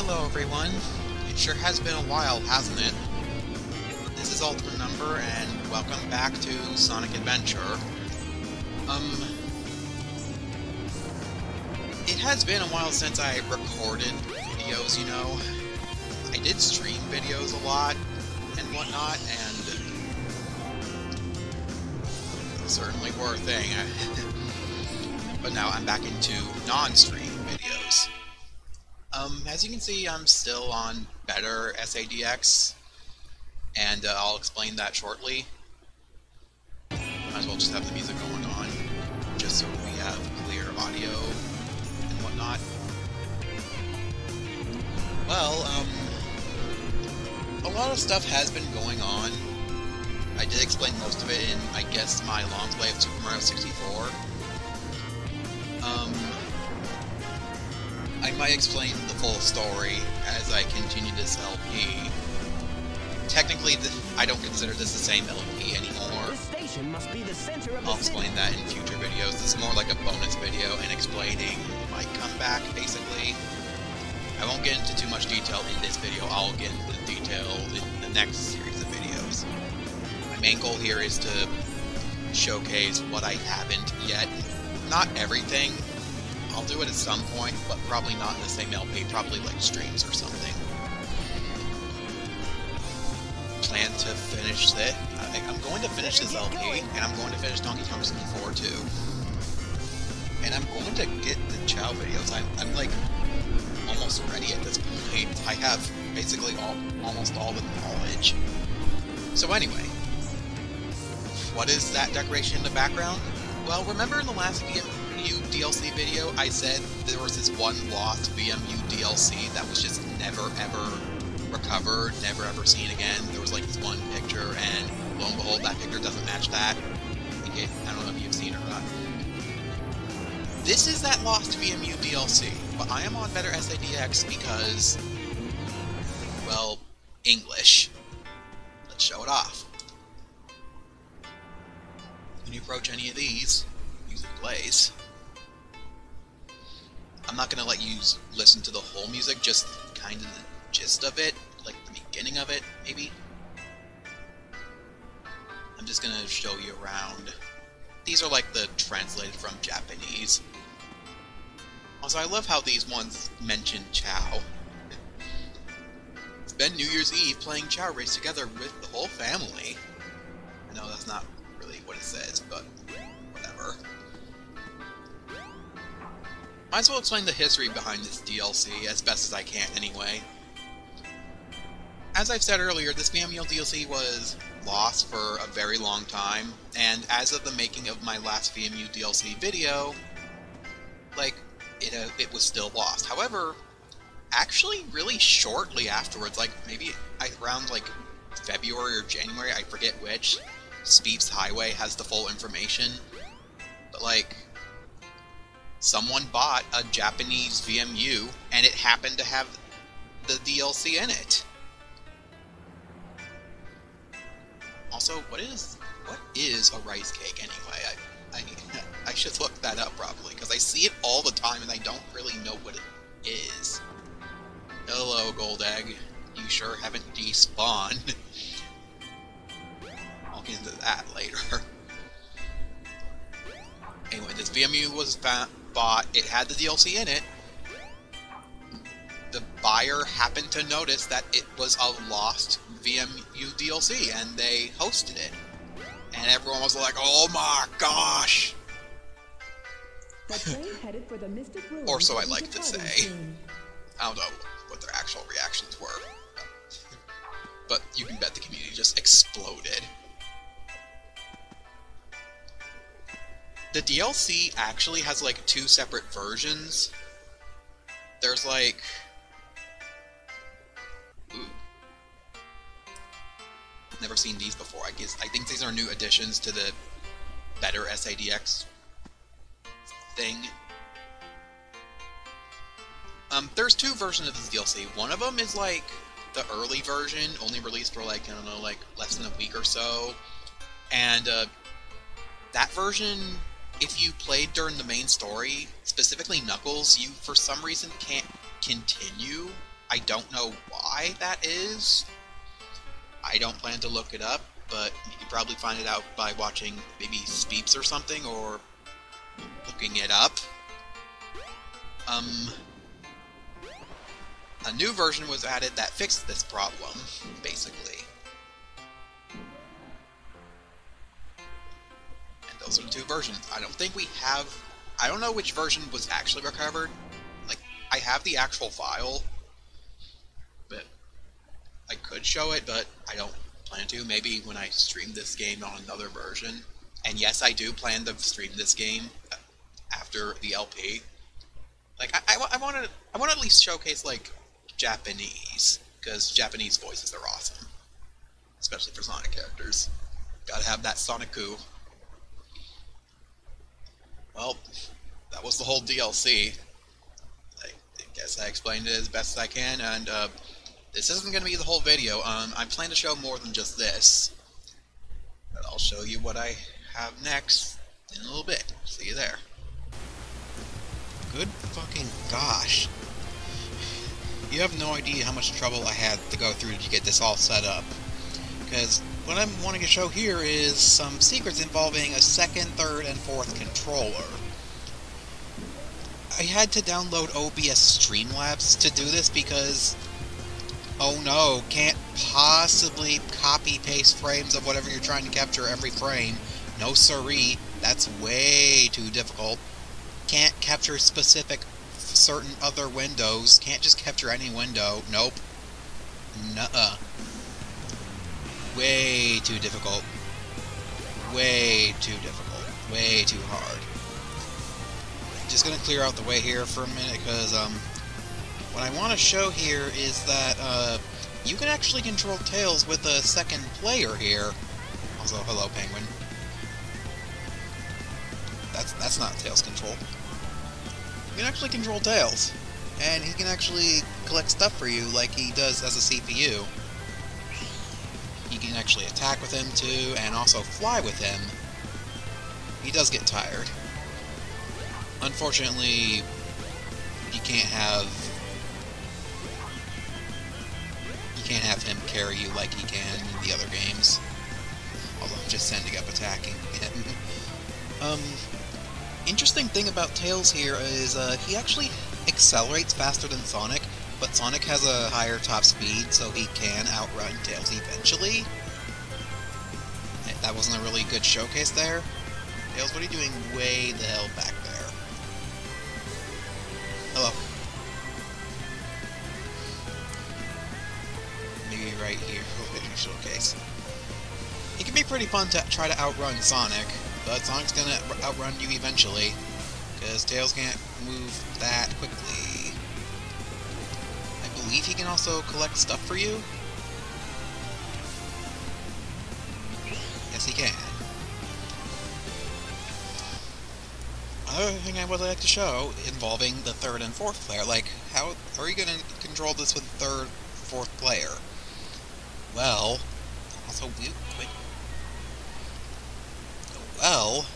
Hello everyone. It sure has been a while, hasn't it? This is Ultima Number, and welcome back to Sonic Adventure. It has been a while since I recorded videos, you know. I did stream videos a lot and whatnot, and they certainly were a thing. But now I'm back into non-stream videos. As you can see, I'm still on better SADX, and I'll explain that shortly. Might as well just have the music going on, just so we have clear audio and whatnot. Well, a lot of stuff has been going on. I did explain most of it in, I guess, my long play of Super Mario 64. I might explain the full story as I continue this LP. Technically, I don't consider this the same LP anymore. This station must be the center of I'll explain that in future videos. This is more like a bonus video and explaining my comeback, basically. I won't get into too much detail in this video. I'll get into the detail in the next series of videos. My main goal here is to showcase what I haven't yet. Not everything. I'll do it at some point, but probably not in the same LP, probably like streams or something. Plan to finish this. I'm going to finish this LP, and I'm going to finish Donkey Kong 64 too. And I'm going to get the Chow videos. I'm like almost ready at this point. I have basically almost all the knowledge. So anyway, what is that decoration in the background? Well, remember in the last VMU DLC video, I said there was this one lost VMU DLC that was just never ever recovered, never ever seen again. There was like this one picture, and lo and behold, that picture doesn't match that. I don't know if you've seen it or not. This is that lost VMU DLC, but I am on better SADX because, well, English. Let's show it off. When you approach any of these, music plays. I'm not going to let you listen to the whole music, just kind of the gist of it, like the beginning of it, maybe. I'm just going to show you around. These are like the translated from Japanese. Also, I love how these ones mention Chow. Spend New Year's Eve playing Chow Race together with the whole family. I know that's not really what it says, but whatever. Might as well explain the history behind this DLC as best as I can anyway. As I've said earlier, this VMU DLC was lost for a very long time, and as of the making of my last VMU DLC video, like, it was still lost. However, actually really shortly afterwards, like maybe around like February or January, I forget which, Speed's Highway has the full information, but like, someone bought a Japanese VMU, and it happened to have the DLC in it. Also, what is a rice cake anyway? I should look that up probably, because I see it all the time and I don't really know what it is. Hello, Gold Egg. You sure haven't despawned. I'll get into that later. Anyway, this VMU was bought. It had the DLC in it. The buyer happened to notice that it was a lost VMU DLC, and they hosted it. And everyone was like, "Oh my gosh!" Or so I like to say. I don't know what their actual reactions were, but you can bet the community just exploded. The DLC actually has like two separate versions. There's like... Ooh. Never seen these before. I think these are new additions to the better SADX thing. There's two versions of this DLC. One of them is like the early version, only released for like, I don't know, like less than a week or so. And that version, if you played during the main story, specifically Knuckles, you for some reason can't continue. I don't know why that is. I don't plan to look it up, but you can probably find it out by watching maybe Speeps or something, or looking it up. A new version was added that fixed this problem, basically. And those are the two versions. I don't think we have... I don't know which version was actually recovered. Like, I have the actual file, but I could show it, but I don't plan to. Maybe when I stream this game on another version. And yes, I do plan to stream this game after the LP. Like, I want to at least showcase, like, Japanese, because Japanese voices are awesome, especially for Sonic characters. Gotta have that Sonic-oo. Well, that was the whole DLC. I guess I explained it as best as I can, and this isn't going to be the whole video. I plan to show more than just this, but I'll show you what I have next in a little bit. See you there. Good fucking gosh. You have no idea how much trouble I had to go through to get this all set up. Because what I'm wanting to show here is some secrets involving a second, third, and fourth controller. I had to download OBS Streamlabs to do this because, oh no, can't possibly copy-paste frames of whatever you're trying to capture every frame. No siree, that's way too difficult. Can't capture specific certain other windows. Can't just capture any window. Nope. Nuh-uh. Way too difficult. Way too difficult. Way too hard. Just gonna clear out the way here for a minute, because what I want to show here is that you can actually control Tails with a second player here. Also, hello, Penguin. That's not Tails control. You can actually control Tails, and he can actually collect stuff for you like he does as a CPU. You can actually attack with him too, and also fly with him. He does get tired. Unfortunately, you can't have him carry you like he can in the other games. Although I'm just ending up attacking him. Interesting thing about Tails here is he actually accelerates faster than Sonic, but Sonic has a higher top speed, so he can outrun Tails eventually. That wasn't a really good showcase there. Tails, what are you doing way the hell back there? Hello. Maybe right here. Showcase. It can be pretty fun to try to outrun Sonic, but Sonic's gonna outrun you eventually, because Tails can't move that quickly. I believe he can also collect stuff for you. Yes, he can. Another thing I would like to show involving the third and fourth player, like, how are you gonna control this with the third, fourth player? Well, also, well,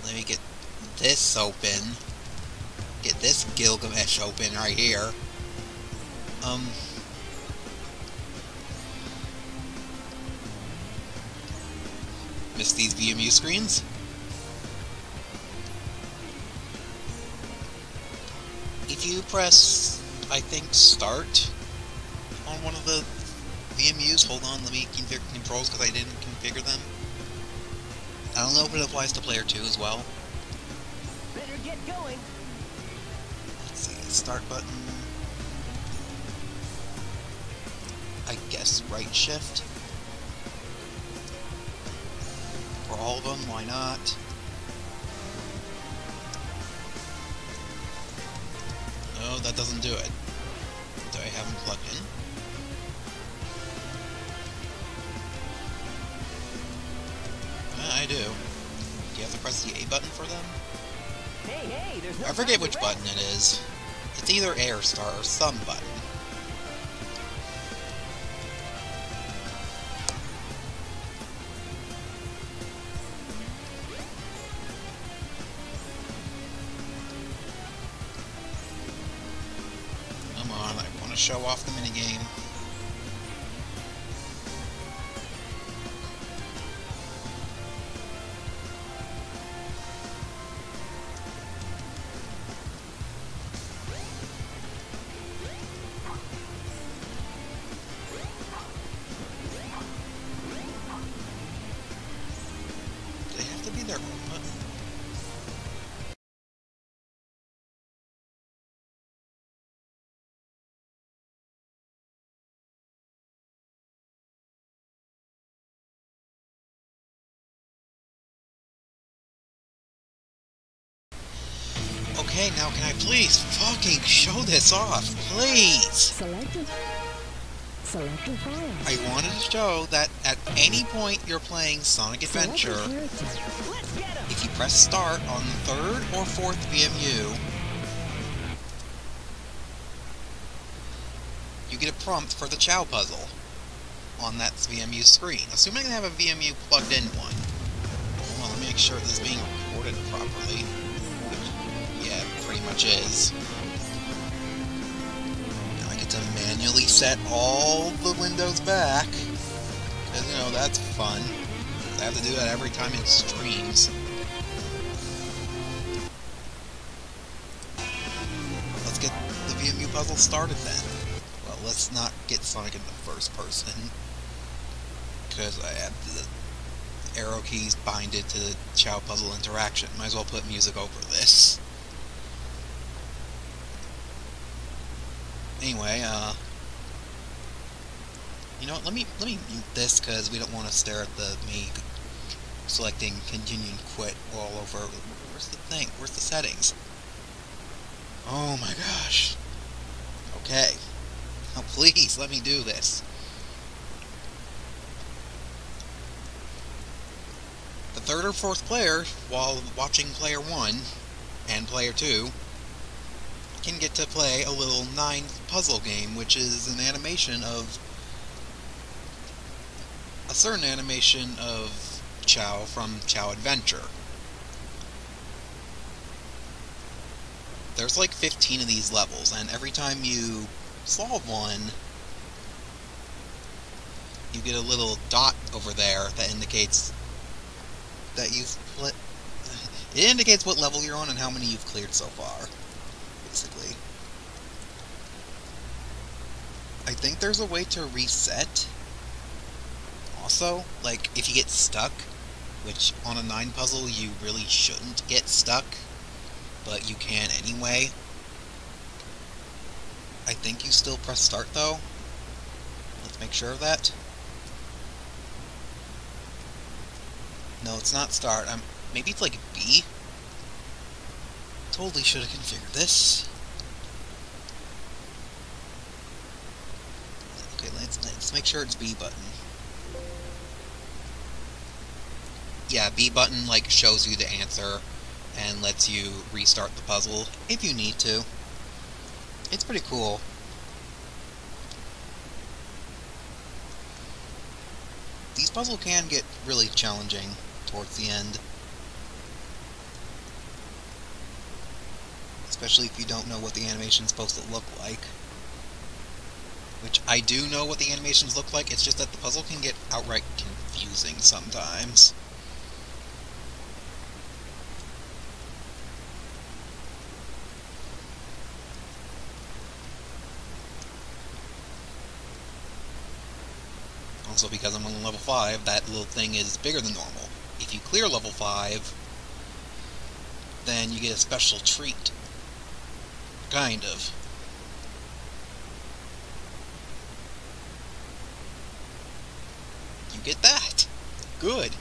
let me get this open. Get this Gilgamesh open right here. Miss these VMU screens? If you press, I think, start on one of the VMUs, hold on, let me configure controls because I didn't configure them. I don't know if it applies to player 2 as well. Better get going. Let's see, start button. I guess right shift. For all of them, why not? No, that doesn't do it. Do I have them plugged in? I do. Do you have to press the A button for them? Hey, there's no I forget time to which rest. button it is. It's either A or star or some button. show off the minigame. They have to be there. Okay, now can I please fucking show this off, please? Selected. Selected file. I wanted to show that at any point you're playing Sonic Adventure, Selected character. Let's get him. if you press start on the third or fourth VMU, you get a prompt for the Chow puzzle on that VMU screen. Assuming they have a VMU plugged in one. Hold on, let me make sure this is being recorded properly. Yeah, it pretty much is. Now I get to manually set all the windows back. Because, you know, that's fun. I have to do that every time it streams. Let's get the VMU puzzle started then. Well, let's not get Sonic in the first person. Because I have the arrow keys binded to the Chow puzzle interaction. Might as well put music over this. Anyway, you know what, let me mute this because we don't want to stare at me selecting continue and quit all over. Where's the thing? Where's the settings? Oh my gosh. Okay. Now please, let me do this. The third or fourth player, while watching player 1 and player 2, can get to play a little 9 puzzle game, which is an animation of a certain animation of Chow from Chow Adventure. There's like 15 of these levels, and every time you solve one, you get a little dot over there that indicates that you've it indicates what level you're on and how many you've cleared so far. Basically. I think there's a way to reset. Also, like, if you get stuck, which on a 9 puzzle you really shouldn't get stuck, but you can anyway. I think you still press start though. Let's make sure of that. No, it's not start. Maybe it's like B? Totally should have configured this. Okay, let's make sure it's B button. Yeah, B button like shows you the answer and lets you restart the puzzle if you need to. It's pretty cool. These puzzles can get really challenging towards the end. Especially if you don't know what the animation's supposed to look like. Which I do know what the animations look like, it's just that the puzzle can get outright confusing sometimes. Also, because I'm on level 5, that little thing is bigger than normal. If you clear level 5, then you get a special treat. Kind of. You get that. Good.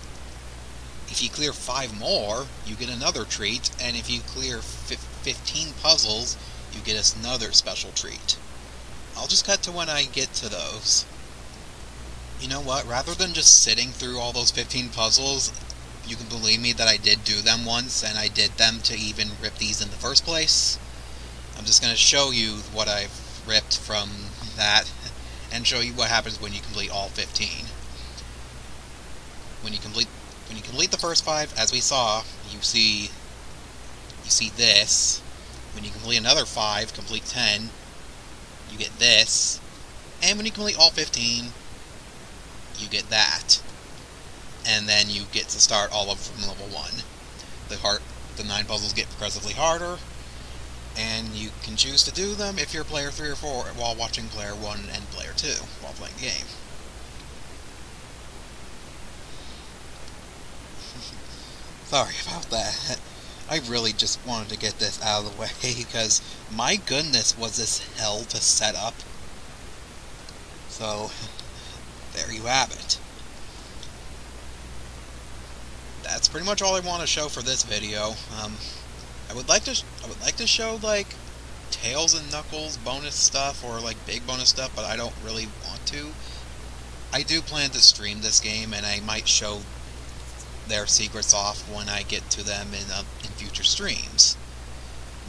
If you clear 5 more, you get another treat, and if you clear 15 puzzles, you get another special treat. I'll just cut to when I get to those. You know what, rather than just sitting through all those 15 puzzles, you can believe me that I did do them once, and I did them to even rip these in the first place. I'm just going to show you what I've ripped from that, and show you what happens when you complete all 15. When you complete the first 5, as we saw, you see this. When you complete another 5, complete 10, you get this, and when you complete all 15, you get that. And then you get to start all of from level 1. The 9 puzzles get progressively harder, and you can choose to do them if you're player 3 or 4 while watching player 1 and player 2 while playing the game. Sorry about that. I really just wanted to get this out of the way, because my goodness was this hell to set up. So, there you have it. That's pretty much all I want to show for this video. I would like to show like Tails and Knuckles bonus stuff or like big bonus stuff, but I don't really want to. I do plan to stream this game, and I might show their secrets off when I get to them in future streams.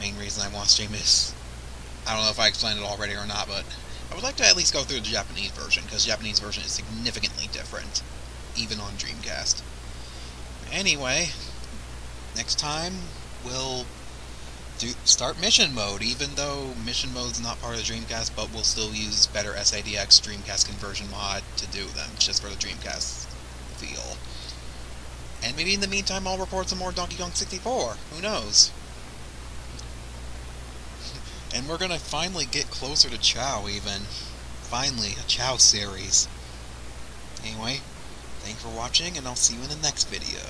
Main reason I want to stream is, I don't know if I explained it already or not, but I would like to at least go through the Japanese version, because the Japanese version is significantly different, even on Dreamcast. Anyway, next time we'll start mission mode, even though mission mode's not part of the Dreamcast, but we'll still use better SADX Dreamcast conversion mod to do them, just for the Dreamcast feel. And maybe in the meantime I'll record some more Donkey Kong 64, who knows? And we're gonna finally get closer to Chao even. Finally, a Chao series. Anyway, thanks for watching, and I'll see you in the next video.